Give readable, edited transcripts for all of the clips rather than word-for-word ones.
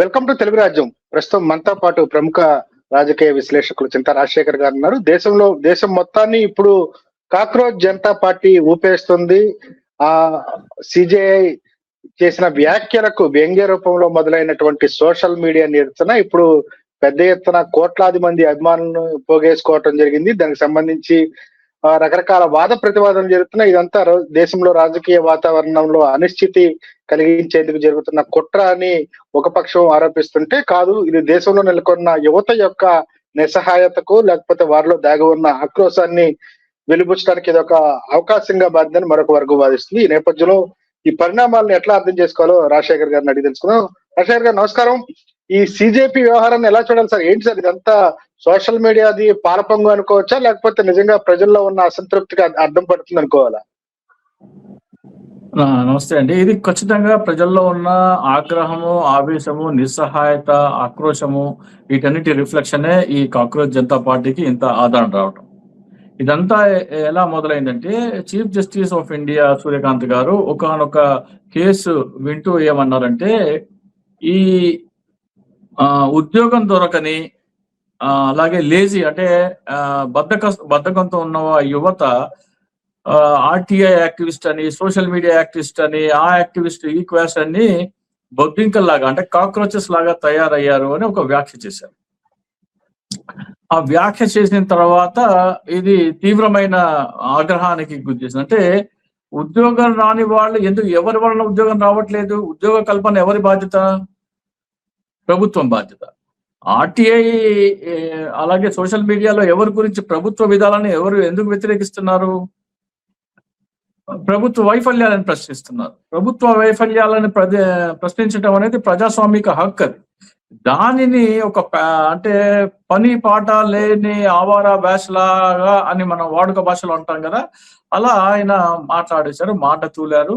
Welcome to Telugu రాజ్యం. ప్రస్తుతం మనతో పాటు ప్రముఖ రాజకీయ విశ్లేషకులు చింతా రాజశేఖర్ గారు ఉన్నారు. దేశం మొత్తాన్ని ఇప్పుడు కాక్రోచ్ జనతా పార్టీ ఊపేస్తుంది. ఆ సిజేఐ చేసిన వ్యాఖ్యలకు వ్యంగ్య రూపంలో మొదలైనటువంటి సోషల్ మీడియా నిరసన ఇప్పుడు పెద్ద ఎత్తున కోట్లాది మంది అభిమానులను పోగేసుకోవటం జరిగింది. దానికి సంబంధించి రకరకాల వాద ప్రతివాదనలు జరుగుతున్నాయి. ఇదంతా దేశంలో రాజకీయ వాతావరణంలో అనిశ్చితి కలిగించేందుకు జరుగుతున్న కుట్ర అని ఒక పక్షం ఆరోపిస్తుంటే, కాదు, ఇది దేశంలో నెలకొన్న యువత యొక్క నిస్సహాయతకు లేకపోతే వారిలో దాగి ఉన్న ఆక్రోశాన్ని వెలిబుచ్చడానికి ఇది ఒక అవకాశంగా మారిందని మరొక వర్గం వాదిస్తుంది. ఈ నేపథ్యంలో ఈ పరిణామాలను ఎట్లా అర్థం చేసుకోవాలో రాజశేఖర్ గారిని అడిగి తెలుసుకుందాం. రాజశేఖర్ గారు నమస్కారం. ఈ సిజేపీ వ్యవహారాన్ని ఎలా చూడాలి సార్? ఏంటి సార్ ఇదంతా? సోషల్ మీడియాది పాలపంగు అనుకోవచ్చా, లేకపోతే నిజంగా ప్రజల్లో ఉన్న అసంతృప్తికి అడ్డం పడుతుంది అనుకోవాలా? నమస్తే అండి. ఇది ఖచ్చితంగా ప్రజల్లో ఉన్న ఆగ్రహము, ఆవేశము, నిస్సహాయత, ఆక్రోశము వీటన్నిటి రిఫ్లెక్షనే ఈ కాక్రోచ్ జనతా పార్టీకి ఇంత ఆదరణ రావటం. ఇదంతా ఎలా మొదలైందంటే, chief justice of India Suryakant గారు ఒకానొక కేసు వింటూ ఏమన్నారంటే, ఈ ఉద్యోగం దొరకని అలాగే లేజీ అంటే బద్ధకంతో ఉన్న యువత ఆర్టీఐ యాక్టివిస్ట్ అని, సోషల్ మీడియా యాక్టివిస్ట్ అని, ఆ యాక్టివిస్ట్ ఈ క్వాస్ట్ అని బొద్దింకల్లాగా అంటే కాక్రోచెస్ లాగా తయారయ్యారు అని ఒక వ్యాఖ్య చేశారు. ఆ వ్యాఖ్య చేసిన తర్వాత ఇది తీవ్రమైన ఆగ్రహానికి గురి చేసింది. అంటే ఉద్యోగం రాని వాళ్ళు ఎవరి వలన ఉద్యోగం రావట్లేదు? ఉద్యోగ కల్పన ఎవరి బాధ్యత? ప్రభుత్వం బాధ్యత. ఆర్టీఐ అలాగే సోషల్ మీడియాలో ఎవరి గురించి ప్రభుత్వ విధానాన్ని ఎందుకు వ్యతిరేకిస్తున్నారు? ప్రభుత్వ వైఫల్యాలను ప్రశ్నిస్తున్నారు. ప్రభుత్వ వైఫల్యాలను ప్రశ్నించడం అనేది ప్రజాస్వామిక హక్కు. అది దానిని అంటే పని పాట లేని ఆవారా భాషలాగా అని మనం వాడుక భాషలో అంటాం కదా, అలా ఆయన మాట్లాడేశారు, మాట తూలారు.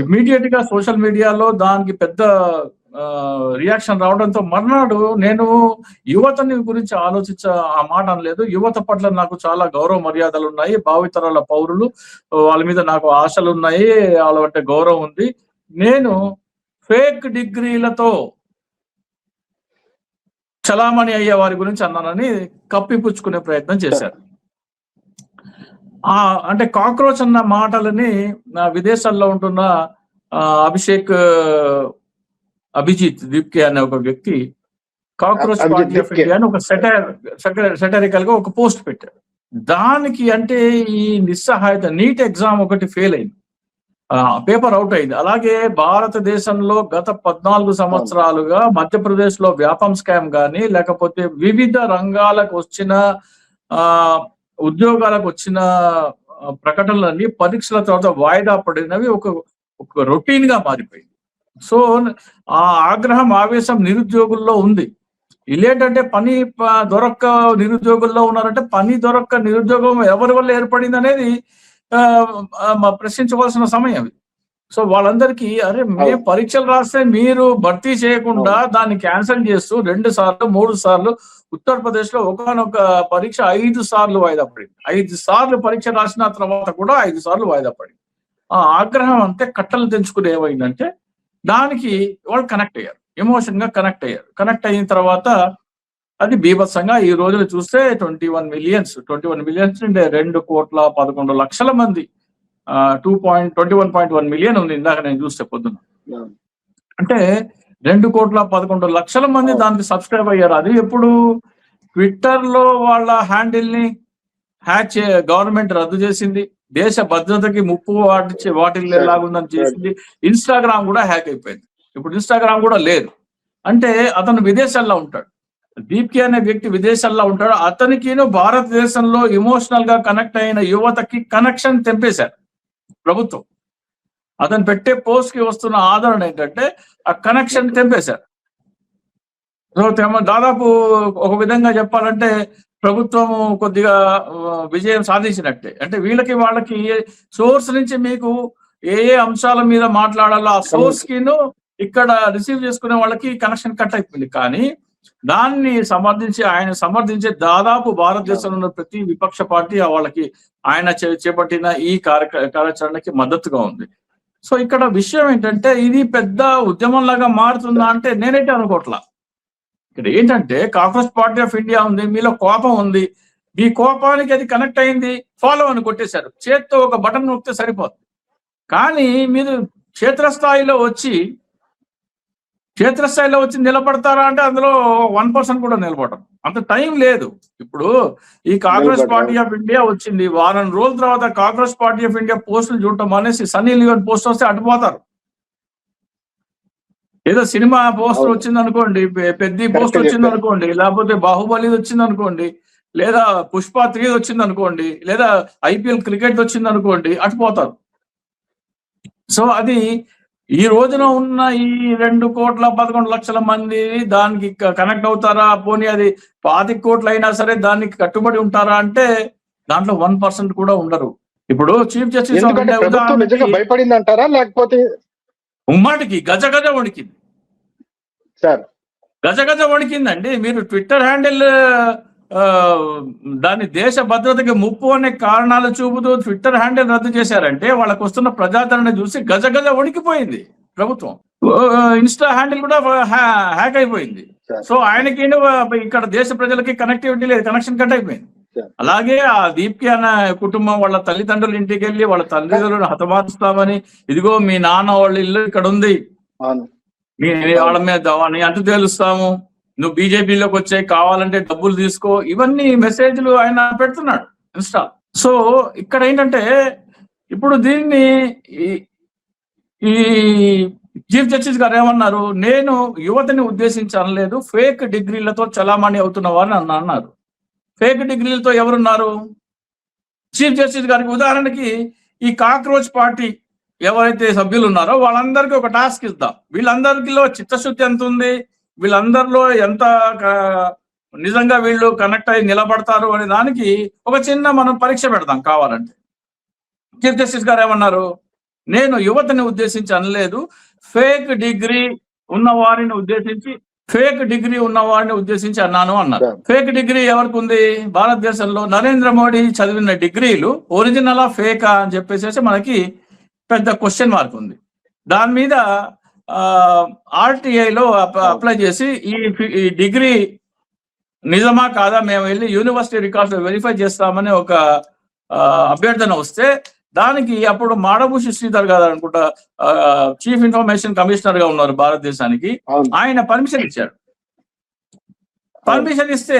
ఇమ్మీడియట్ గా సోషల్ మీడియాలో దానికి పెద్ద రియాక్షన్ రావడంతో మర్నాడు నేను యువతని గురించి ఆ మాట అనలేదు. యువత పట్ల నాకు చాలా గౌరవ మర్యాదలు ఉన్నాయి, భావితరాల పౌరులు, వాళ్ళ మీద నాకు ఆశలు ఉన్నాయి, వాళ్ళ అంటే గౌరవం ఉంది. నేను ఫేక్ డిగ్రీలతో చలామణి అయ్యే వారి గురించి అన్నానని కప్పిపుచ్చుకునే ప్రయత్నం చేశారు. అంటే కాక్రోచ్ అన్న మాటలని విదేశాల్లో ఉంటున్న అభిజిత్ దీప్కే అనే ఒక వ్యక్తి కాక్రోచ్ పార్టీ ఆఫ్ ఇండియా అని ఒక సెటరికల్ గా ఒక పోస్ట్ పెట్టారు. దానికి అంటే ఈ నిస్సహాయత, నీట్ ఎగ్జామ్ ఒకటి ఫెయిల్ అయింది, పేపర్ అవుట్ అయింది. అలాగే భారతదేశంలో గత 14 సంవత్సరాలుగా మధ్యప్రదేశ్ లో వ్యాపం స్కామ్ కానీ, లేకపోతే వివిధ రంగాలకు వచ్చిన ఉద్యోగాలకు వచ్చిన ప్రకటనలన్నీ పరీక్షల తర్వాత వాయిదా పడినవి ఒక రొటీన్ గా మారిపోయింది. సో ఆ ఆగ్రహం, ఆవేశం నిరుద్యోగుల్లో ఉంది. ఇలేంటంటే పని దొరక్క నిరుద్యోగుల్లో ఉన్నారంటే పని దొరక్క నిరుద్యోగం ఎవరి వల్ల ఏర్పడింది అనేది ప్రశ్నించవలసిన సమయం ఇది. సో వాళ్ళందరికీ మేము పరీక్షలు రాస్తే మీరు భర్తీ చేయకుండా దాన్ని క్యాన్సిల్ చేస్తూ 2 సార్లు 3 సార్లు ఉత్తరప్రదేశ్ లో ఒకనొక పరీక్ష 5 సార్లు వాయిదా పడింది. 5 సార్లు పరీక్ష రాసిన తర్వాత కూడా 5 సార్లు వాయిదా పడింది. ఆ ఆగ్రహం అంతే కట్టలు తెంచుకుని ఏమైందంటే దానికి వాళ్ళు కనెక్ట్ అయ్యారు, ఎమోషన్ గా కనెక్ట్ అయ్యారు. కనెక్ట్ అయిన తర్వాత అది బీభత్సంగా ఈ రోజులు చూస్తే 21 మిలియన్స్ అంటే 2,11,00,000 మంది, 21.1 మిలియన్ ఉంది ఇందాక నేను చూస్తే పొద్దున. అంటే 2,11,00,000 మంది దానికి సబ్స్క్రైబ్ అయ్యారు. అది ఎప్పుడు? ట్విట్టర్ లో వాళ్ళ హ్యాండిల్ ని హ్యాక్ గవర్నమెంట్ రద్దు చేసింది, దేశ భద్రతకి ముప్పు వాటిల్లాగుందని చేసింది. ఇన్స్టాగ్రామ్ కూడా హ్యాక్ అయిపోయింది. ఇప్పుడు ఇన్స్టాగ్రామ్ కూడా లేదు. అంటే అతను విదేశాల్లో ఉంటాడు, దీప్కి అనే వ్యక్తి విదేశాల్లో ఉంటాడు. అతనికి భారతదేశంలో ఎమోషనల్ గా కనెక్ట్ అయిన యువతకి కనెక్షన్ తెంపేశారు ప్రభుత్వం. అతను పెట్టే పోస్ట్ కి వస్తున్న ఆదరణ ఏంటంటే ఆ కనెక్షన్ తెంపేశారు. దాదాపు ఒక విధంగా చెప్పాలంటే ప్రభుత్వం కొద్దిగా విజయం సాధించినట్టే. అంటే వాళ్ళకి సోర్స్ నుంచి మీకు ఏ అంశాల మీద మాట్లాడాలో ఆ సోర్స్ కిను ఇక్కడ రిసీవ్ చేసుకునే వాళ్ళకి కనెక్షన్ కట్ అయిపోయింది. కానీ దాన్ని ఆయన సమర్థించే దాదాపు భారతదేశంలో ఉన్న ప్రతి విపక్ష పార్టీ వాళ్ళకి ఆయన చేపట్టిన ఈ కార్యాచరణకి మద్దతుగా ఉంది. సో ఇక్కడ విషయం ఏంటంటే ఇది పెద్ద ఉద్యమంలాగా మారుతుందా అంటే నేనైతే అనుకోవట్లా. ఇక్కడ ఏంటంటే కాంగ్రెస్ పార్టీ ఆఫ్ ఇండియా ఉంది, మీలో కోపం ఉంది, మీ కోపానికి అది కనెక్ట్ అయింది, ఫాలో అని కొట్టేశారు. చేత్తో ఒక బటన్ నొక్కితే సరిపోతుంది. కానీ మీరు క్షేత్రస్థాయిలో వచ్చి నిలబడతారా అంటే అందులో 1% కూడా నిలబడరు. అంత టైం లేదు. ఇప్పుడు ఈ కాంగ్రెస్ పార్టీ ఆఫ్ ఇండియా వచ్చింది, వారం రోజుల తర్వాత కాంగ్రెస్ పార్టీ ఆఫ్ ఇండియా పోస్టులు చూడటం అనేసి సన్నీ లియోన్ పోస్ట్ వస్తే అటుపోతారు. ఏదో సినిమా పోస్టర్ వచ్చింది అనుకోండి, పెద్ద పోస్టర్ వచ్చింది అనుకోండి, లేకపోతే బాహుబలి వచ్చింది అనుకోండి, లేదా పుష్ప 3 వచ్చింది అనుకోండి, లేదా IPL క్రికెట్ వచ్చింది అనుకోండి, అటుపోతారు. సో అది ఈ రోజున ఉన్న ఈ 2,11,00,000 మంది దానికి కనెక్ట్ అవుతారా? పోనీ అది 25 కోట్లు అయినా సరే దానికి కట్టుబడి ఉంటారా అంటే దాంట్లో 1% కూడా ఉండరు. ఇప్పుడు చీఫ్ జస్టిస్ భయపడింది అంటారా, లేకపోతే ఉమ్మాటికి గజ వణికింది సార్? గజ వణికిందండి. మీరు ట్విట్టర్ హ్యాండిల్ దాని దేశ భద్రతకి ముప్పు అనే కారణాలు చూపుతూ ట్విట్టర్ హ్యాండిల్ రద్దు చేశారంటే వాళ్ళకు వస్తున్న ప్రజాదరణ చూసి గజ వణికిపోయింది ప్రభుత్వం. ఇన్స్టా హ్యాండిల్ కూడా హ్యాక్ అయిపోయింది. సో ఆయనకి ఇక్కడ దేశ ప్రజలకి కనెక్టివిటీ లేదు, కనెక్షన్ కట్ అయిపోయింది. అలాగే ఆ దీప్కి అన్న కుటుంబం వాళ్ళ తల్లిదండ్రుల ఇంటికి వెళ్ళి వాళ్ళ తల్లిదండ్రులను హతమారుస్తామని, ఇదిగో మీ నాన్న వాళ్ళ ఇల్లు ఇక్కడ ఉంది, వాళ్ళ మీద అంటూ తేలుస్తాము, నువ్వు బీజేపీలోకి వచ్చే కావాలంటే డబ్బులు తీసుకో, ఇవన్నీ మెసేజ్లు ఆయన పెడుతున్నాడు ఇన్స్టా. సో ఇక్కడ ఏంటంటే ఇప్పుడు దీన్ని ఈ చీఫ్ జస్టిస్ గారు ఏమన్నారు, నేను యువతని ఉద్దేశించి అనలేదు, ఫేక్ డిగ్రీలతో చలామణి అవుతున్న వారిని అన్నారు. ఫేక్ డిగ్రీలతో ఎవరున్నారు? చీఫ్ జస్టిస్ గారికి ఉదాహరణకి ఈ కాక్రోచ్ పార్టీ ఎవరైతే సభ్యులు ఉన్నారో వాళ్ళందరికీ ఒక టాస్క్ ఇద్దాం. వీళ్ళందరిలో చిత్తశుద్ధి ఎంత ఉంది, వీళ్ళందరిలో ఎంత నిజంగా వీళ్ళు కనెక్ట్ అయ్యి నిలబడతారు అనే దానికి ఒక చిన్న మనం పరీక్ష పెడదాం కావాలంటే. చీఫ్ జస్టిస్ గారు ఏమన్నారు, నేను యువతని ఉద్దేశించి అనలేదు, ఫేక్ డిగ్రీ ఉన్న వారిని ఉద్దేశించి అన్నాను అన్నారు. ఫేక్ డిగ్రీ ఎవరికి ఉంది? భారతదేశంలో నరేంద్ర మోడీ చదివిన డిగ్రీలు ఒరిజినలా ఫేకా అని చెప్పేసి మనకి పెద్ద క్వశ్చన్ మార్క్ ఉంది. దాని మీద RTIలో అప్లై చేసి ఈ డిగ్రీ నిజమా కాదా మేము వెళ్ళి యూనివర్సిటీ రికార్డ్స్ వెరిఫై చేస్తామని ఒక అభ్యర్థన వస్తే దానికి అప్పుడు మాడభూషి శ్రీధర్ గారు అనుకుంటా చీఫ్ ఇన్ఫర్మేషన్ కమిషనర్ గా ఉన్నారు భారతదేశానికి, ఆయన పర్మిషన్ ఇచ్చాడు. పర్మిషన్ ఇస్తే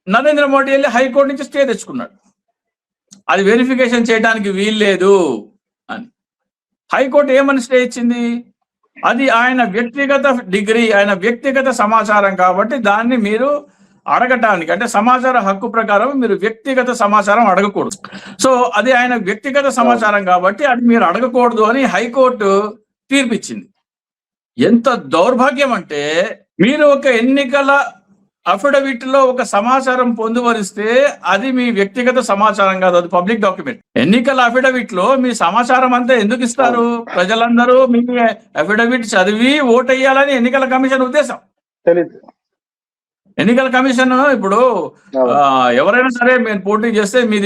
నరేంద్ర మోడీ వెళ్ళి హైకోర్టు నుంచి స్టే తెచ్చుకున్నాడు, అది వెరిఫికేషన్ చేయడానికి వీల్లేదు అని. హైకోర్టు ఏమని స్టే ఇచ్చింది? అది ఆయన వ్యక్తిగత డిగ్రీ, ఆయన వ్యక్తిగత సమాచారం కాబట్టి దాన్ని మీరు అడగటానికి, అంటే సమాచార హక్కు ప్రకారం మీరు వ్యక్తిగత సమాచారం అడగకూడదు. సో అది ఆయన వ్యక్తిగత సమాచారం కాబట్టి అది మీరు అడగకూడదు అని హైకోర్టు తీర్పిచ్చింది. ఎంత దౌర్భాగ్యం అంటే, మీరు ఒక ఎన్నికల అఫిడవిట్ లో ఒక సమాచారం పొందుపరిస్తే అది మీ వ్యక్తిగత సమాచారం కాదు, అది పబ్లిక్ డాక్యుమెంట్. ఎన్నికల అఫిడవిట్ లో మీ సమాచారం అంతా ఎందుకు ఇస్తారు? ప్రజలందరూ మీ అఫిడవిట్ చదివి ఓటేయాలని ఎన్నికల కమిషన్ ఉద్దేశం. ఎన్నికల కమిషన్ ఇప్పుడు ఎవరైనా సరే మీరు పోటీ చేస్తే మీ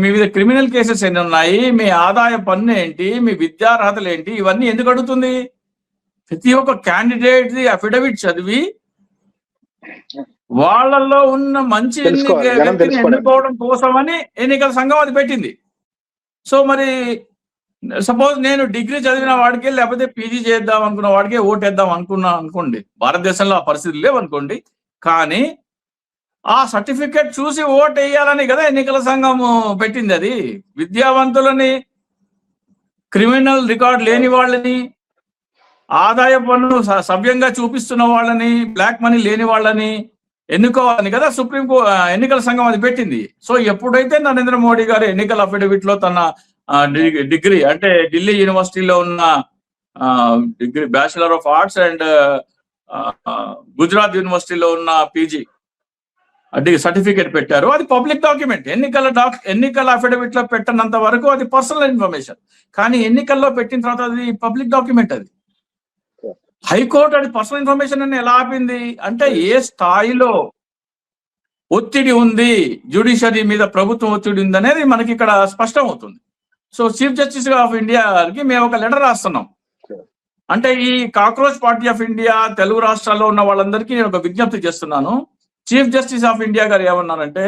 మీద క్రిమినల్ కేసెస్ ఎన్ని ఉన్నాయి, మీ ఆదాయ పన్ను ఏంటి, మీ విద్యార్హతలు ఏంటి, ఇవన్నీ ఎందుకు అడుగుతుంది? ప్రతి ఒక్క క్యాండిడేట్ ది అఫిడవిట్ చదివి వాళ్ళల్లో ఉన్న మంచి వ్యక్తిని ఎన్నుకోవడం కోసమని ఎన్నికల సంఘం అది పెట్టింది. సో మరి సపోజ్ నేను డిగ్రీ చదివిన వాడికి లేకపోతే PG చేద్దాం అనుకున్న వాడికి ఓటేద్దాం అనుకోండి, భారతదేశంలో ఆ పరిస్థితులు లేవనుకోండి, కానీ ఆ సర్టిఫికేట్ చూసి ఓట్ వేయాలని కదా ఎన్నికల సంఘం పెట్టింది. అది విద్యావంతులని, క్రిమినల్ రికార్డ్ లేని వాళ్ళని, ఆదాయ పన్ను సవ్యంగా చూపిస్తున్న వాళ్ళని, బ్లాక్ మనీ లేని వాళ్ళని ఎన్నుకోవాలని కదా ఎన్నికల సంఘం అది పెట్టింది. సో ఎప్పుడైతే నరేంద్ర మోడీ గారు ఎన్నికల అఫిడవిట్ లో తన డిగ్రీ, అంటే ఢిల్లీ యూనివర్సిటీలో ఉన్న degree bachelor of arts and Gujarat యూనివర్సిటీలో ఉన్న PG సర్టిఫికేట్ పెట్టారు, అది పబ్లిక్ డాక్యుమెంట్. ఎన్నికల అఫిడవిట్ లో పెట్టినంత వరకు అది పర్సనల్ ఇన్ఫర్మేషన్, కానీ ఎన్నికల్లో పెట్టిన తర్వాత అది పబ్లిక్ డాక్యుమెంట్. అది హైకోర్టు అది పర్సనల్ ఇన్ఫర్మేషన్ అని ఎలా ఆపింది అంటే, ఏ స్థాయిలో ఒత్తిడి ఉంది జ్యుడిషియరీ మీద, ప్రభుత్వం ఒత్తిడి ఉంది అనేది మనకి ఇక్కడ స్పష్టం అవుతుంది. సో చీఫ్ జస్టిస్ ఆఫ్ ఇండియాకి మేము ఒక లెటర్ రాస్తున్నాం. అంటే ఈ cockroach party of India Telugu రాష్ట్రాల్లో ఉన్న వాళ్ళందరికీ నేను ఒక విజ్ఞప్తి చేస్తున్నాను. చీఫ్ జస్టిస్ ఆఫ్ ఇండియా గారు ఏమన్నారంటే,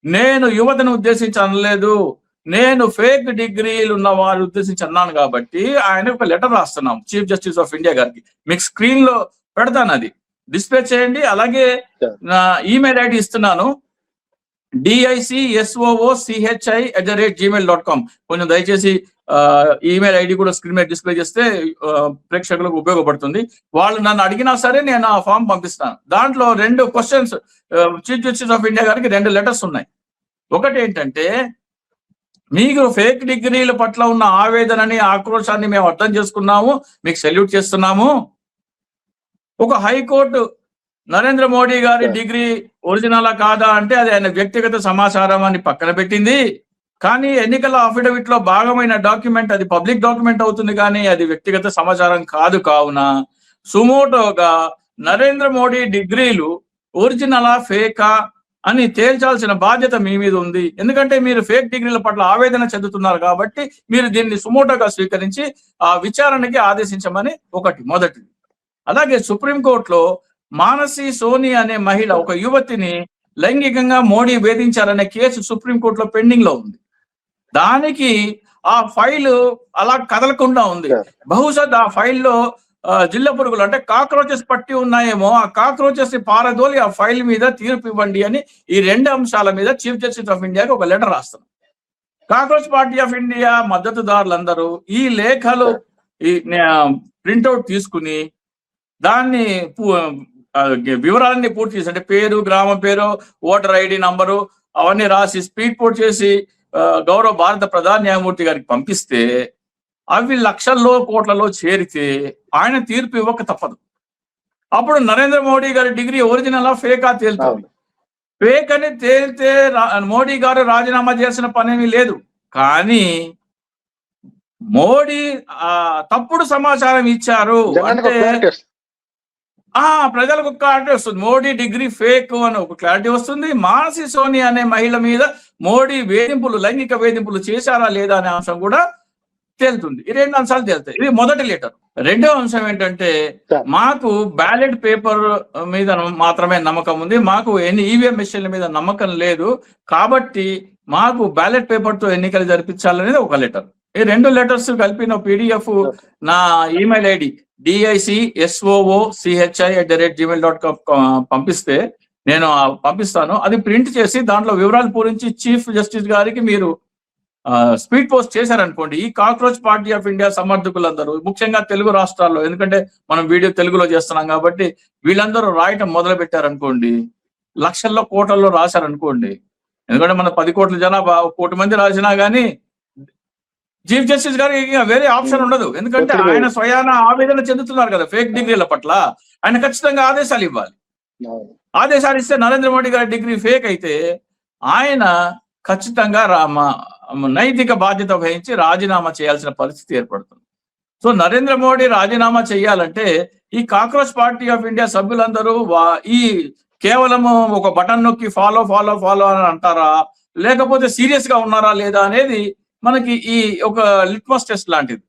నేను యువతను ఉద్దేశించి అనలేదు, నేను ఫేక్ డిగ్రీలు ఉన్న వారు ఉద్దేశించి అన్నాను కాబట్టి ఆయన ఒక లెటర్ రాస్తున్నాం చీఫ్ జస్టిస్ ఆఫ్ ఇండియా గారికి. మీకు స్క్రీన్ లో పెడతాను, అది డిస్ప్లే చేయండి. అలాగే నా ఈమెయిల్ ఐడి ఇస్తున్నాను, DICSOOCHI@gmail.com. కొంచెం దయచేసి ఈమెయిల్ ఐడి కూడా స్క్రీన్ మీద డిస్ప్లే చేస్తే ప్రేక్షకులకు ఉపయోగపడుతుంది. వాళ్ళు నన్ను అడిగినా సరే నేను ఆ ఫామ్ పంపిస్తాను. దాంట్లో 2 questions chief justice of India గారికి 2 లెటర్స్ ఉన్నాయి. ఒకటి ఏంటంటే, మీకు ఫేక్ డిగ్రీల పట్ల ఉన్న ఆవేదనని, ఆక్రోశాన్ని మేము అర్థం చేసుకున్నాము, మీకు సెల్యూట్ చేస్తున్నాము. ఒక హైకోర్టు నరేంద్ర మోడీ గారి డిగ్రీ ఒరిజినలా కాదా అంటే అది ఆయన వ్యక్తిగత సమాచారం అని పక్కన పెట్టింది. కానీ ఎన్నికల అఫిడవిట్ లో భాగమైన డాక్యుమెంట్, అది పబ్లిక్ డాక్యుమెంట్ అవుతుంది కానీ అది వ్యక్తిగత సమాచారం కాదు. కావున సుమోటోగా నరేంద్ర మోడీ డిగ్రీలు ఒరిజినలా ఫేకా అని తేల్చాల్సిన బాధ్యత మీ మీద ఉంది. ఎందుకంటే మీరు ఫేక్ డిగ్రీల పట్ల ఆవేదన చెందుతున్నారు కాబట్టి మీరు దీన్ని సుమోటోగా స్వీకరించి ఆ విచారణకి ఆదేశించమని మొదటిది. అలాగే సుప్రీంకోర్టులో మానసి సోని అనే మహిళ, ఒక యువతిని లైంగికంగా మోడీ వేధించారనే కేసు సుప్రీంకోర్టులో పెండింగ్ లో ఉంది. దానికి ఆ ఫైల్ అలా కదలకుండా ఉంది. బహుశా ఆ ఫైల్లో జిల్ల పురుగులు అంటే కాక్రోచెస్ పట్టి ఉన్నాయేమో, ఆ కాక్రోచెస్ పారదోలి ఆ ఫైల్ మీద తీర్పు ఇవ్వండి అని ఈ 2 అంశాల మీద చీఫ్ జస్టిస్ ఆఫ్ ఇండియాకి ఒక లెటర్ రాస్తాం. కాక్రోచ్ పార్టీ ఆఫ్ ఇండియా మద్దతుదారులందరూ ఈ లేఖలు ప్రింట్అవుట్ తీసుకుని దాన్ని వివరాలన్నీ పూర్తి చేసి, అంటే పేరు, గ్రామం పేరు, ఓటర్ ఐడి నంబరు అవన్నీ రాసి స్పీడ్ పోస్ట్ చేసి గౌరవ భారత ప్రధాన న్యాయమూర్తి గారికి పంపిస్తే అవి లక్షల్లో కోట్లలో చేరితే ఆయన తీర్పు ఇవ్వక తప్పదు. అప్పుడు నరేంద్ర మోడీ గారి డిగ్రీ ఒరిజినల్ ఫేకా తేలుతుంది. ఫేక్ అని తేలితే మోడీ గారు రాజీనామా చేయాల్సిన పనేమీ లేదు. కానీ మోడీ తప్పుడు సమాచారం ఇచ్చారు అంటే ప్రజలకు క్లారిటీ వస్తుంది. మోడీ డిగ్రీ ఫేక్ అని ఒక క్లారిటీ వస్తుంది. మానసి సోని అనే మహిళ మీద మోడీ వేధింపులు, లైంగిక వేధింపులు చేశారా లేదా అనే అంశం కూడా తేలుతుంది. ఈ 2 అంశాలు తేలుతాయి. ఇది మొదటి లెటర్. రెండో అంశం ఏంటంటే, మాకు బ్యాలెట్ పేపర్ మీద మాత్రమే నమ్మకం ఉంది, మాకు ఈవీఎం మెషిన్ల మీద నమ్మకం లేదు, కాబట్టి మాకు బ్యాలెట్ పేపర్ తో ఎన్నికలు జరిపించాలనేది ఒక లెటర్. ఈ 2 లెటర్స్ కలిపిన PDF నా ఈమెయిల్ ఐడి DICSOOCHI@gmail.com పంపిస్తే నేను పంపిస్తాను. అది ప్రింట్ చేసి దాంట్లో వివరాలు పూరించి చీఫ్ జస్టిస్ గారికి మీరు స్పీడ్ పోస్ట్ చేశారనుకోండి, ఈ కాక్రోచ్ పార్టీ ఆఫ్ ఇండియా సమర్థకులందరూ, ముఖ్యంగా తెలుగు రాష్ట్రాల్లో, ఎందుకంటే మనం వీడియో తెలుగులో చేస్తున్నాం కాబట్టి వీళ్ళందరూ రాయటం మొదలు పెట్టారనుకోండి, లక్షల్లో కోట్లలో రాశారనుకోండి, ఎందుకంటే మన 10 కోట్ల జనాభా 1 కోటి మంది రాసినా గానీ చీఫ్ జస్టిస్ గారికి వేరే ఆప్షన్ ఉండదు. ఎందుకంటే ఆయన స్వయాన ఆవేదన చెందుతున్నారు కదా ఫేక్ డిగ్రీల పట్ల. ఆయన ఖచ్చితంగా ఆదేశాలు ఇవ్వాలి. ఆదేశాలు ఇస్తే నరేంద్ర మోడీ గారి డిగ్రీ ఫేక్ అయితే ఆయన ఖచ్చితంగా నైతిక బాధ్యత వహించి రాజీనామా చేయాల్సిన పరిస్థితి ఏర్పడుతుంది. సో నరేంద్ర మోడీ రాజీనామా చేయాలంటే ఈ కాక్రోచ్ పార్టీ ఆఫ్ ఇండియా సభ్యులందరూ ఈ కేవలము ఒక బటన్ నొక్కి ఫాలో ఫాలో ఫాలో అని అంటారా, లేకపోతే సీరియస్ గా ఉన్నారా లేదా అనేది మనకి ఈ ఒక లిట్మస్ టెస్ట్ లాంటిది.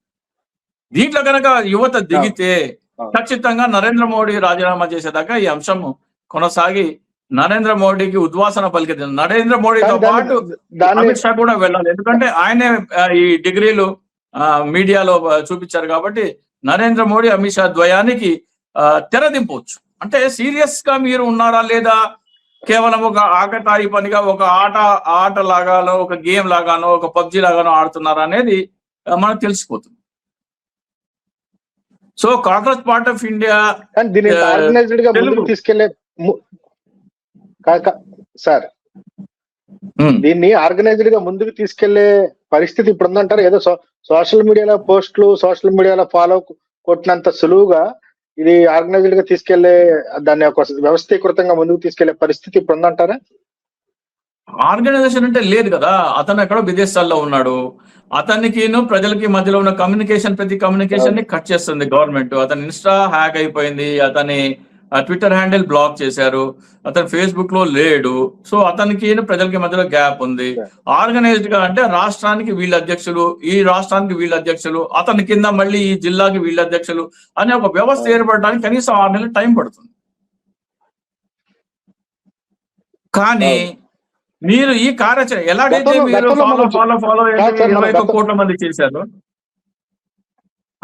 దీంట్లో కనుక యువత దిగితే ఖచ్చితంగా నరేంద్ర మోడీ రాజీనామా చేసేదాకా ఈ అంశం కొనసాగి నరేంద్ర మోడీకి ఉద్వాసన పలికింది. నరేంద్ర మోడీతో పాటు అమిత్ షా కూడా వెళ్ళాలి, ఎందుకంటే ఆయనే ఈ డిగ్రీలు మీడియాలో చూపించారు కాబట్టి నరేంద్ర మోడీ, అమిత్ షా ద్వయానికి తెరదింపవచ్చు. అంటే సీరియస్ గా మీరు ఉన్నారా లేదా, కేవలం ఒక ఆకతాయి పనిగా ఒక ఆట లాగానో, ఒక గేమ్ లాగానో, ఒక పబ్జీ లాగానో ఆడుతున్నారా అనేది మనకు తెలిసిపోతుంది. So cockroach party of India దీన్ని ఆర్గనైజ్డ్ గా ముందుకు తీసుకెళ్లే పరిస్థితి ఇప్పుడు ఉందంటారు. ఏదో సోషల్ మీడియాలో పోస్టులు, సోషల్ మీడియాలో ఫాలో కొట్టినంత సులువుగా ఇది ఆర్గనైజ్డ్ గా తీసుకెళ్లే, దాన్ని ఒక వ్యవస్థీకృతంగా ముందుకు తీసుకెళ్లే పరిస్థితి ఇప్పుడు ఉందంటారా? ఆర్గనైజేషన్ అంటే లేదు కదా, అతను ఎక్కడో విదేశాల్లో ఉన్నాడు. అతనికి ప్రజలకి మధ్యలో ఉన్న కమ్యూనికేషన్, ప్రతి కమ్యూనికేషన్ ని కట్ చేస్తుంది గవర్నమెంట్. అతని ఇన్స్టా హ్యాక్ అయిపోయింది, అతని ట్విట్టర్ హ్యాండిల్ బ్లాక్ చేశారు, అతను ఫేస్బుక్ లో లేడు. సో అతనికి ప్రజలకి మధ్యలో గ్యాప్ ఉంది. ఆర్గనైజ్డ్ గా అంటే రాష్ట్రానికి వీళ్ళ అధ్యక్షులు, ఈ రాష్ట్రానికి వీళ్ళ అధ్యక్షులు, అతని కింద మళ్ళీ ఈ జిల్లాకి వీళ్ళ అధ్యక్షులు అనే ఒక వ్యవస్థ ఏర్పడడానికి కనీసం 6 నెలలు టైం పడుతుంది. కానీ మీరు ఈ కార్యాచరణ ఎలాగైతే మీరు ఫాలో 21 కోట్ల మంది చేశారు,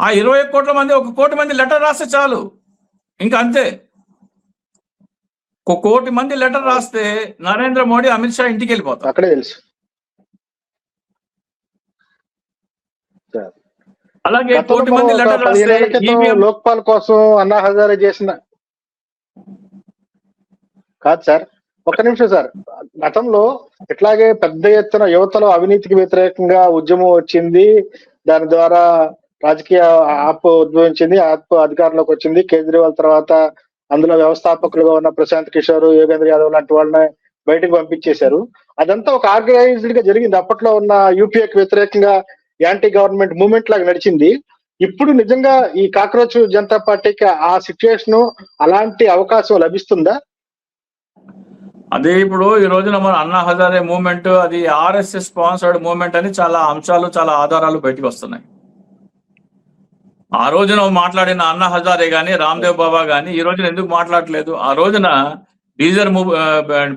ఆ 21 కోట్ల మంది 1 కోటి మంది లెటర్ రాస్తే చాలు, ఇంకా అంతే. 1 కోటి మంది లెటర్ రాస్తే నరేంద్ర మోడీ, అమిత్ షా ఇంటికి వెళ్ళిపోతారు. అక్కడే తెలుసు. అలాగే 1 కోటి మంది లెటర్ రాస్తే లోక్పాల్ కోసం అన్నా హజారే చేసిన కాదు సార్. ఒక్క నిమిషం సార్. గతంలో ఇట్లాగే పెద్ద ఎత్తున యువతలో అవినీతికి వ్యతిరేకంగా ఉద్యమం వచ్చింది, దాని ద్వారా రాజకీయ ఆప్ ఉద్భవించింది, ఆప్ అధికారంలోకి వచ్చింది. కేజ్రీవాల్ తర్వాత అందులో వ్యవస్థాపకులుగా ఉన్న ప్రశాంత్ కిషోర్, యోగేంద్ర యాదవ్ లాంటి వాళ్ళని బయటకు పంపించేశారు. అదంతా ఒక ఆర్గనైజ్డ్ గా జరిగింది. అప్పట్లో ఉన్న యూపీఏకి వ్యతిరేకంగా యాంటీ గవర్నమెంట్ మూవ్మెంట్ లాగా నడిచింది. ఇప్పుడు నిజంగా ఈ కాక్రోచ్ జనతా పార్టీకి ఆ సిచ్యుయేషన్, అలాంటి అవకాశం లభిస్తుందా? అదే ఇప్పుడు ఈ రోజున మన అన్నా హజారే మూవ్మెంట్ అది ఆర్ఎస్ఎస్ స్పాన్సర్డ్ మూవ్మెంట్ అని చాలా అంశాలు, చాలా ఆధారాలు బయటకు వస్తున్నాయి. ఆ రోజున మాట్లాడిన అన్నా హజారే గాని, రామ్దేవ్ బాబా గాని ఈ రోజున ఎందుకు మాట్లాడలేదు? ఆ రోజున డీజిల్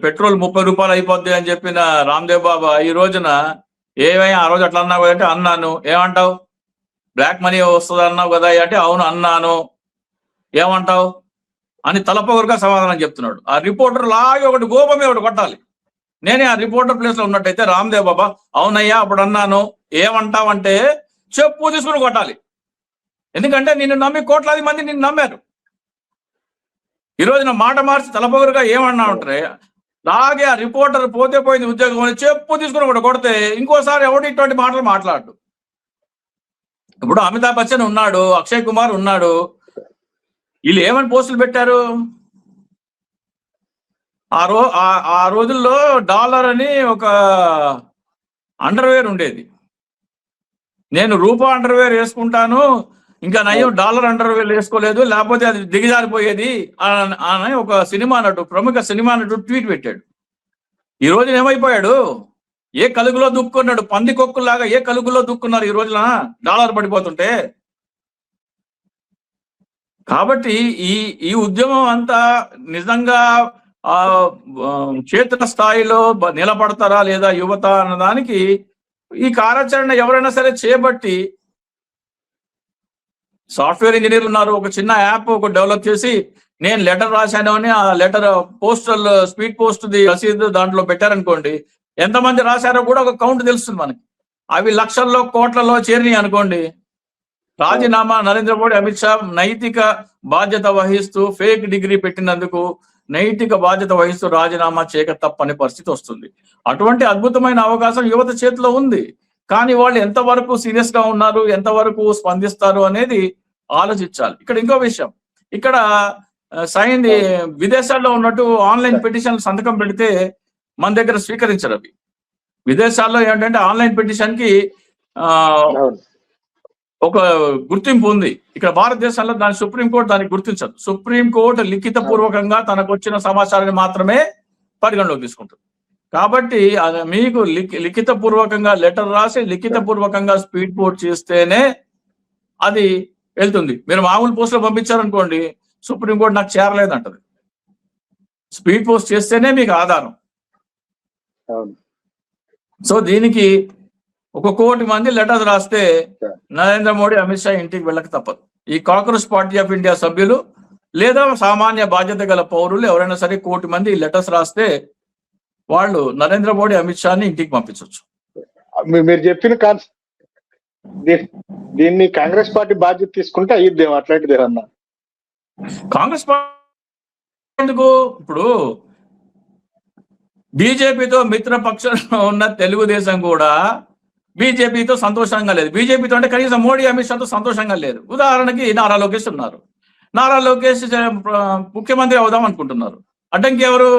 పెట్రోల్ 30 రూపాయలు అయిపోద్ది అని చెప్పిన రామ్దేవ్ బాబా ఈ రోజున ఏమైనా ఆ రోజు అట్లా అన్నావు అంటే అన్నాను, ఏమంటావు? బ్లాక్ మనీ వస్తుంది అన్నావు కదా అంటే అవును అన్నాను, ఏమంటావు అని తలపొగరుగా సమాధానం చెప్తున్నాడు. ఆ రిపోర్టర్ లాగే ఒకటి గోపమే ఒకటి కొట్టాలి. నేనే ఆ రిపోర్టర్ ప్లేస్ లో ఉన్నట్టయితే రామ్దేవ్ బాబా అవునయ్యా అప్పుడు అన్నాను, ఏమంటావంటే చెప్పు తీసుకుని కొట్టాలి. ఎందుకంటే నిన్ను నమ్మి కోట్లాది మంది నిన్ను నమ్మారు. ఈ రోజున మాట మార్చి తలపొగరుగా ఏమన్నా ఉంటారే, లాగే ఆ రిపోర్టర్ పోతే పోయింది ఉద్యోగం అని చెప్పు తీసుకుని కూడా కొడితే ఇంకోసారి ఎవడు ఇటువంటి మాటలు మాట్లాడు. ఇప్పుడు అమితాబ్ బచ్చన్ ఉన్నాడు, అక్షయ్ కుమార్ ఉన్నాడు, వీళ్ళు ఏమని పోస్టులు పెట్టారు? ఆ రోజుల్లో డాలర్ అని ఒక అండర్వేర్ ఉండేది. నేను రూపా అండర్వేర్ వేసుకుంటాను, ఇంకా నయం డాలర్ అండర్వేర్ వేసుకోలేదు, లేకపోతే అది దిగజారిపోయేది అని ఒక సినిమా నటుడు, ప్రముఖ సినిమా నటుడు ట్వీట్ పెట్టాడు. ఈ రోజున ఏమైపోయాడు? ఏ కలుగులో దుక్కున్నాడు, పందికొక్కులాగా ఏ కలుగులో దుక్కున్నారు ఈ రోజున డాలర్ పడిపోతుంటే. కాబట్టి ఈ ఉద్యమం అంతా నిజంగా క్షేత్ర స్థాయిలో నిలబడతారా లేదా యువత అన్నదానికి ఈ కార్యాచరణ ఎవరైనా సరే చేపట్టి, సాఫ్ట్వేర్ ఇంజనీర్లు ఉన్నారు, ఒక చిన్న యాప్ ఒక డెవలప్ చేసి నేను లెటర్ రాశాను అని ఆ లెటర్ పోస్టల్ స్పీడ్ పోస్ట్ రసీదు దాంట్లో పెట్టారనుకోండి, ఎంతమంది రాశారో కూడా ఒక కౌంట్ తెలుస్తుంది మనకి. అవి లక్షల్లో కోట్లలో చేరినాయి అనుకోండి, రాజీనామా నరేంద్ర మోడీ, అమిత్ షా నైతిక బాధ్యత వహిస్తూ ఫేక్ డిగ్రీ పెట్టినందుకు నైతిక బాధ్యత వహిస్తూ రాజీనామా చేయక తప్పని పరిస్థితి వస్తుంది. అటువంటి అద్భుతమైన అవకాశం యువత చేతిలో ఉంది. కానీ వాళ్ళు ఎంతవరకు సీరియస్ గా ఉన్నారు, ఎంతవరకు స్పందిస్తారు అనేది ఆలోచించాలి. ఇక్కడ ఇంకో విషయం, ఇక్కడ విదేశాల్లో ఉన్నట్టు ఆన్లైన్ పిటిషన్ సంతకం పెడితే మన దగ్గర స్వీకరించరు. అవి విదేశాల్లో ఏంటంటే ఆన్లైన్ పిటిషన్ కి ఒక గుర్తింపు ఉంది. ఇక్కడ భారతదేశంలో దాని సుప్రీంకోర్టు దానికి గుర్తించదు. సుప్రీంకోర్టు లిఖిత పూర్వకంగా తనకు వచ్చిన సమాచారాన్ని మాత్రమే పరిగణలోకి తీసుకుంటుంది. కాబట్టి మీకు లిఖిత పూర్వకంగా లెటర్ రాసి లిఖిత పూర్వకంగా స్పీడ్ పోస్ట్ చేస్తేనే అది వెళ్తుంది. మీరు మామూలు పోస్టులు పంపించారనుకోండి, సుప్రీంకోర్టు నాకు చేరలేదంటది. స్పీడ్ పోస్ట్ చేస్తేనే మీకు ఆధారం. సో దీనికి 1 కోటి మంది లెటర్స్ రాస్తే నరేంద్ర మోడీ, అమిత్ షా ఇంటికి వెళ్ళక తప్పదు. ఈ కాక్రోచ్ పార్టీ ఆఫ్ ఇండియా సభ్యులు లేదా సామాన్య బాధ్యత గల పౌరులు ఎవరైనా సరే 1 కోటి మంది లెటర్స్ రాస్తే వాళ్ళు నరేంద్ర మోడీ, అమిత్ షాని ఇంటికి పంపించవచ్చు. మీరు చెప్పిన దీన్ని కాంగ్రెస్ పార్టీ బాధ్యత తీసుకుంటే అయ్యిద్దేమో అట్లాంటిది అన్న. కాంగ్రెస్ పార్టీ ఎందుకు? ఇప్పుడు బీజేపీతో మిత్రపక్షంలో ఉన్న తెలుగుదేశం కూడా బీజేపీతో సంతోషంగా లేదు. బీజేపీతో అంటే కనీసం మోడీ, అమిత్ షాతో సంతోషంగా లేదు. ఉదాహరణకి నారా లోకేష్ ఉన్నారు. నారా లోకేష్ ముఖ్యమంత్రి అవుదాం అనుకుంటున్నారు. అడ్డంకి ఎవరు?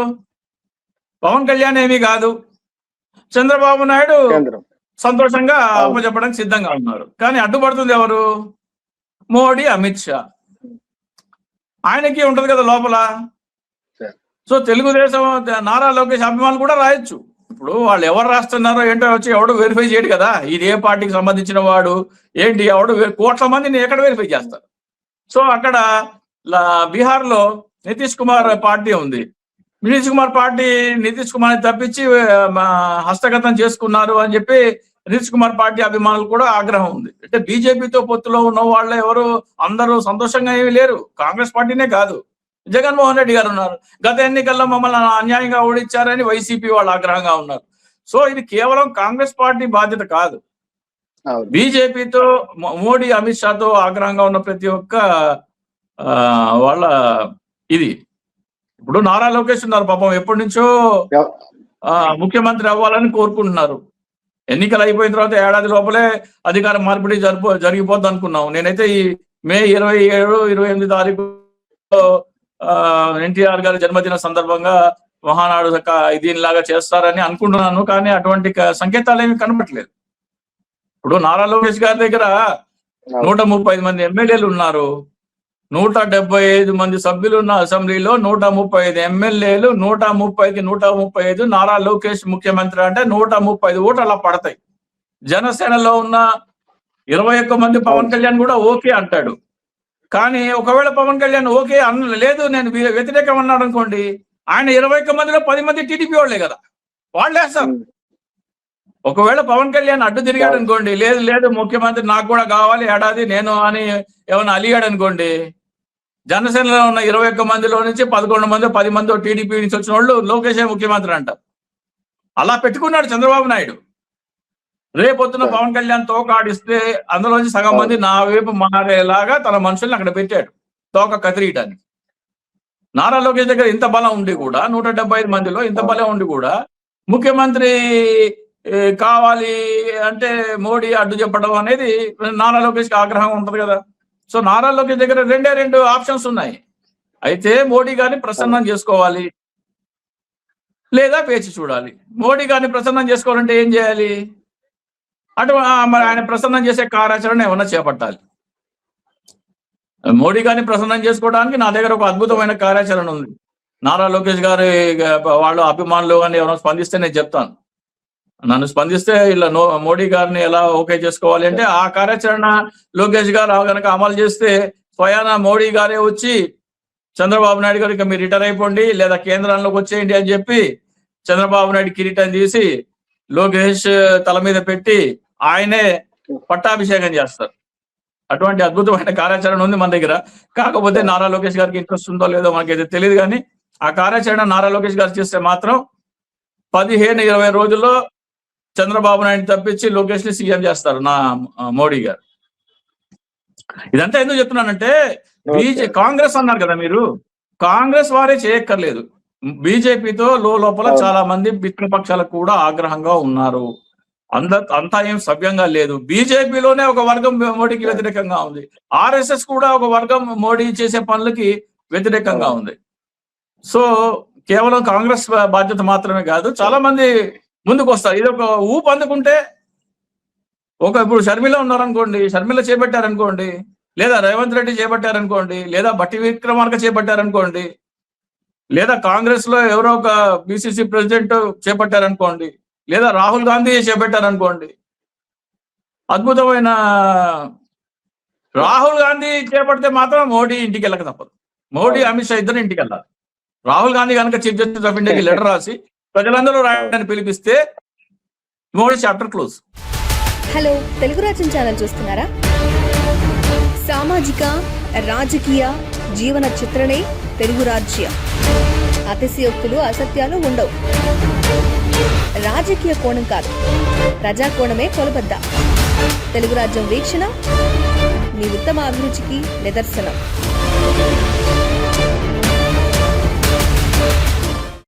పవన్ కళ్యాణ్ ఏమీ కాదు. చంద్రబాబు నాయుడు సంతోషంగా అప్పచెప్పడానికి సిద్ధంగా ఉన్నారు. కానీ అడ్డుపడుతుంది ఎవరు? మోడీ, అమిత్ షా. ఆయనకి ఉంటది కదా లోపల. సో తెలుగుదేశం నారా లోకేష్ అభిమానులు కూడా రాయొచ్చు. ఇప్పుడు వాళ్ళు ఎవరు రాస్తున్నారో ఏంటో వచ్చి ఎవడు వెరిఫై చేయడు కదా, ఇది ఏ పార్టీకి సంబంధించిన వాడు ఏంటి, ఎవడు కోట్ల మందిని ఎక్కడ వెరిఫై చేస్తారు. సో అక్కడ బీహార్ లో నితీష్ కుమార్ పార్టీ ఉంది. నితీష్ కుమార్ తప్పించి హస్తగతం చేసుకున్నారు అని చెప్పి నితీష్ కుమార్ పార్టీ అభిమానులు కూడా ఆగ్రహం ఉంది. అంటే బీజేపీతో పొత్తులో ఉన్న వాళ్ళు ఎవరు అందరూ సంతోషంగా ఏమీ లేరు. కాంగ్రెస్ పార్టీనే కాదు, జగన్మోహన్ రెడ్డి గారు ఉన్నారు. గత ఎన్నికల్లో మమ్మల్ని అన్యాయంగా ఓడించారని వైసీపీ వాళ్ళు ఆగ్రహంగా ఉన్నారు. సో ఇది కేవలం కాంగ్రెస్ పార్టీ బాధ్యత కాదు, బీజేపీతో మోడీ అమిత్ షాతో ఆగ్రహంగా ఉన్న ప్రతి ఒక్క వాళ్ళ ఇది. ఇప్పుడు నారా లోకేష్ ఉన్నారు పాపం, ఎప్పటి నుంచో ముఖ్యమంత్రి అవ్వాలని కోరుకుంటున్నారు. ఎన్నికలు అయిపోయిన తర్వాత ఏడాది లోపలే అధికార మార్పిడి జరిగిపోద్ది అనుకున్నాం. నేనైతే ఈ మే 27, 28 తారీఖు ఎన్టీఆర్ గారి జన్మదిన సందర్భంగా మహానాడు దీనిలాగా చేస్తారని అనుకుంటున్నాను. కానీ అటువంటి సంకేతాలు ఏమి కనపట్లేదు. ఇప్పుడు నారా లోకేష్ గారి దగ్గర 135 మంది ఎమ్మెల్యేలు ఉన్నారు, 175 మంది సభ్యులు ఉన్న అసెంబ్లీలో 135 ఎమ్మెల్యేలు, 130కి 135 నారా లోకేష్ ముఖ్యమంత్రి అంటే 130 ఓట్లు అలా పడతాయి. జనసేనలో ఉన్న 21 మంది పవన్ కళ్యాణ్ కూడా ఓకే అంటాడు. కానీ ఒకవేళ పవన్ కళ్యాణ్ ఓకే లేదు నేను వ్యతిరేకం అన్నాడు అనుకోండి, ఆయన 21 మందిలో 10 మంది టీడీపీ వాళ్లే కదా, వాళ్ళేస్తారు. ఒకవేళ పవన్ కళ్యాణ్ అడ్డు తిరిగాడు అనుకోండి, లేదు ముఖ్యమంత్రి నాకు కూడా కావాలి ఏడాది నేను అని ఏమైనా అలిగాడు అనుకోండి, జనసేనలో ఉన్న 21 మందిలో నుంచి 11 మంది 10 మంది టీడీపీ నుంచి వచ్చిన వాళ్ళు లోకేష్ ముఖ్యమంత్రి అంటారు. అలా పెట్టుకున్నాడు చంద్రబాబు నాయుడు. రేపొద్దున పవన్ కళ్యాణ్ తోక ఆడిస్తే అందులోంచి సగం మంది నా వైపు మారేలాగా తన మనుషుల్ని అక్కడ పెట్టాడు తోక కత్తిరీయటానికి. నారా లోకేష్ దగ్గర ఇంత బలం ఉండి కూడా 175 మందిలో ఇంత బలం ఉండి కూడా ముఖ్యమంత్రి కావాలి అంటే మోడీ అడ్డు చెప్పడం అనేది నారా లోకేష్కి ఆగ్రహం ఉంటది కదా. సో నారా లోకేష్ దగ్గర 2 ఆప్షన్స్ ఉన్నాయి. అయితే మోడీ గారిని ప్రసన్నం చేసుకోవాలి లేదా పేచి చూడాలి. మోడీ గారిని ప్రసన్నం చేసుకోవాలంటే ఏం చేయాలి? మరి ఆయన ప్రసన్నం చేసే కార్యాచరణ ఏమన్నా చేపట్టాలి. మోడీ గారిని ప్రసన్నం చేసుకోవడానికి నా దగ్గర ఒక అద్భుతమైన కార్యాచరణ ఉంది. నారా లోకేష్ గారి వాళ్ళు అభిమానులు కానీ ఎవరైనా స్పందిస్తే నేను చెప్తాను. నన్ను స్పందిస్తే ఇలా మోడీ గారిని ఎలా ఓకే చేసుకోవాలి అంటే ఆ కార్యాచరణ లోకేష్ గారు కనుక అమలు చేస్తే స్వయాన మోడీ గారే వచ్చి చంద్రబాబు నాయుడు గారు ఇక మీరు రిటైర్ అయిపోండి లేదా కేంద్రంలోకి వచ్చేయండి అని చెప్పి చంద్రబాబు నాయుడు కిరీటం తీసి లోకేష్ తల మీద పెట్టి ఆయనే పట్టాభిషేకం చేస్తారు. అటువంటి అద్భుతమైన కార్యాచరణ ఉంది మన దగ్గర. కాకపోతే నారా లోకేష్ గారికి ఇంట్రెస్ట్ ఉందో లేదో మనకైతే తెలియదు. కానీ ఆ కార్యాచరణ నారా లోకేష్ గారు చేస్తే మాత్రం 15-20 రోజుల్లో చంద్రబాబు నాయుడు తప్పించి లోకేష్ ని సీఎం చేస్తారు నా మోడీ గారు. ఇదంతా ఎందుకు చెప్తున్నానంటే కాంగ్రెస్ అన్నారు కదా మీరు, కాంగ్రెస్ వారే చేయక్కర్లేదు. బీజేపీతో లోపల చాలా మంది మిత్రపక్షాలకు కూడా ఆగ్రహంగా ఉన్నారు. అంతా ఏం సవ్యంగా లేదు. బీజేపీలోనే ఒక వర్గం మోడీకి వ్యతిరేకంగా ఉంది, ఆర్ఎస్ఎస్ కూడా ఒక వర్గం మోడీ చేసే పనులకి వ్యతిరేకంగా ఉంది. సో కేవలం కాంగ్రెస్ బాధ్యత మాత్రమే కాదు, చాలా మంది ముందుకు వస్తారు. ఇది ఒక ఊపు అందుకుంటే ఇప్పుడు షర్మిల ఉన్నారనుకోండి, షర్మిల చేపట్టారనుకోండి, లేదా రేవంత్ రెడ్డి చేపట్టారనుకోండి, లేదా బట్టి విక్రమార్క చేపట్టారనుకోండి, లేదా కాంగ్రెస్ లో ఎవరో ఒక బీసీసీ ప్రెసిడెంట్ చేపట్టారనుకోండి, లేదా రాహుల్ గాంధీ చేపట్టారనుకోండి. అద్భుతమైన రాహుల్ గాంధీ చేపడితే మాత్రం మోడీ ఇంటికి వెళ్ళక తప్పదు. మోడీ అమిత్ షా ఇద్దరు ఇంటికి వెళ్ళాలి. రాహుల్ గాంధీ కనుక చీఫ్ జస్టిస్ ఆఫ్ ఇండియాకి లెటర్ రాసి ప్రజలందరూ రాయడానికి పిలిపిస్తే Modi chapter close. Hello, Telugu Rajyam channel చూస్తున్నారా? సామాజిక రాజకీయ జీవన చిత్రణే తెలుగు రాజ్యం. అతిశయోక్తులు అసత్యాలు ఉండవు. రాజకీయ కోణం కాదు, ప్రజా కోణమే కొలబద్ద. తెలుగు రాజ్యం వీక్షణ మీ ఉత్తమ అభిరుచికి నిదర్శనం.